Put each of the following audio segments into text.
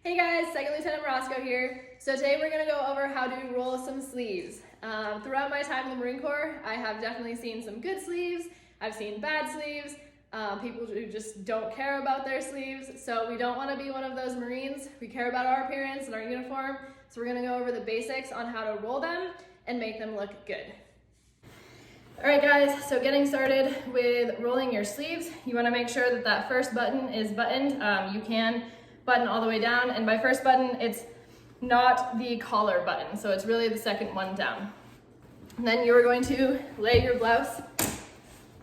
Hey guys, Second Lieutenant Roscoe here. So today we're gonna go over how to roll some sleeves. Throughout my time in the Marine Corps, I have definitely seen some good sleeves. I've seen bad sleeves, people who just don't care about their sleeves. So we don't wanna be one of those Marines. We care about our appearance and our uniform. So we're gonna go over the basics on how to roll them and make them look good. All right guys, so getting started with rolling your sleeves, you wanna make sure that that first button is buttoned. You can button all the way down, and by first button, it's not the collar button, so it's really the second one down. And then you're going to lay your blouse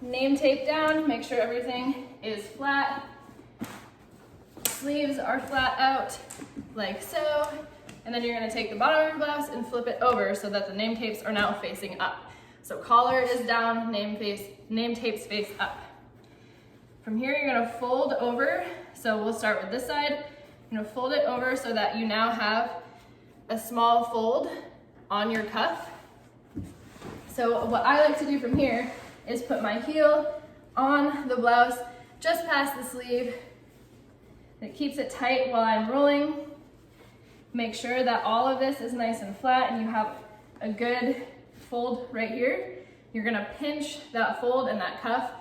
name tape down, make sure everything is flat. Sleeves are flat out, like so. And then you're gonna take the bottom of your blouse and flip it over so that the name tapes are now facing up. So collar is down, name tapes face up. From here, you're gonna fold over. So we'll start with this side. You're gonna fold it over so that you now have a small fold on your cuff. So what I like to do from here is put my heel on the blouse just past the sleeve. It keeps it tight while I'm rolling. Make sure that all of this is nice and flat and you have a good fold right here. You're gonna pinch that fold and that cuff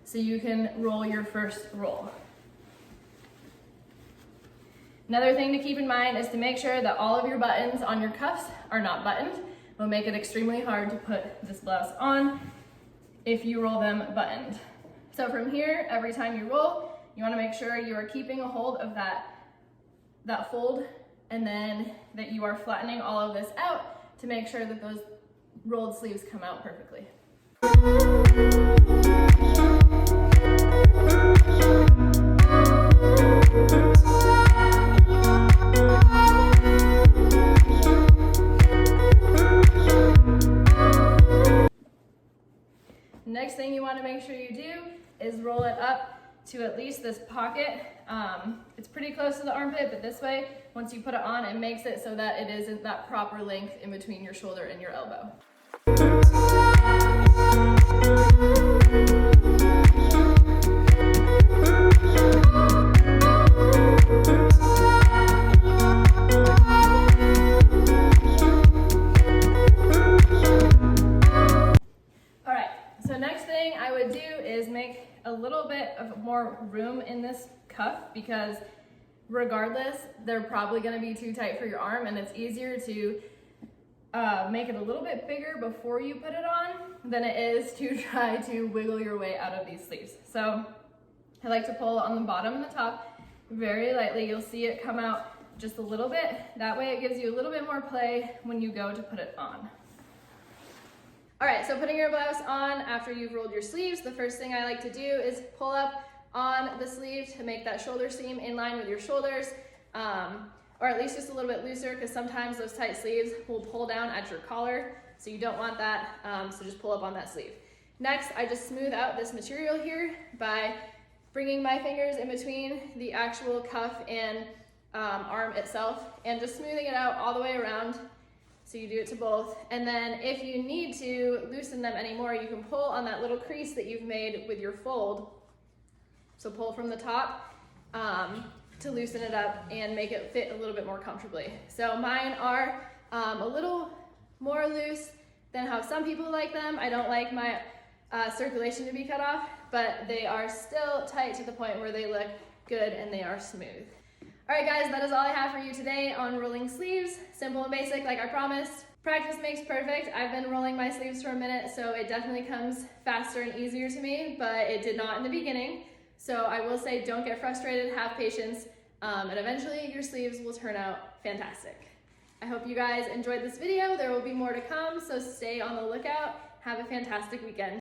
so you can roll your first roll. Another thing to keep in mind is to make sure that all of your buttons on your cuffs are not buttoned. It'll make it extremely hard to put this blouse on if you roll them buttoned. So from here, every time you roll, you wanna make sure you are keeping a hold of that fold, and then that you are flattening all of this out to make sure that those rolled sleeves come out perfectly. Next thing you want to make sure you do is roll it up to at least this pocket. It's pretty close to the armpit, but this way, once you put it on, it makes it so that it isn't that proper length in between your shoulder and your elbow. Make a little bit of more room in this cuff, because regardless, they're probably going to be too tight for your arm, and it's easier to make it a little bit bigger before you put it on than it is to try to wiggle your way out of these sleeves. So I like to pull on the bottom and the top very lightly. You'll see it come out just a little bit. That way it gives you a little bit more play when you go to put it on. All right, so putting your blouse on after you've rolled your sleeves, the first thing I like to do is pull up on the sleeve to make that shoulder seam in line with your shoulders, or at least just a little bit looser, because sometimes those tight sleeves will pull down at your collar, so you don't want that, so just pull up on that sleeve. Next, I just smooth out this material here by bringing my fingers in between the actual cuff and arm itself, and just smoothing it out all the way around. So you do it to both. And then if you need to loosen them anymore, you can pull on that little crease that you've made with your fold. So pull from the top to loosen it up and make it fit a little bit more comfortably. So mine are a little more loose than how some people like them. I don't like my circulation to be cut off, but they are still tight to the point where they look good and they are smooth. All right guys, that is all I have for you today on rolling sleeves. Simple and basic, like I promised. Practice makes perfect. I've been rolling my sleeves for a minute, so it definitely comes faster and easier to me, but it did not in the beginning. So I will say, don't get frustrated, have patience, and eventually your sleeves will turn out fantastic. I hope you guys enjoyed this video. There will be more to come, so stay on the lookout. Have a fantastic weekend.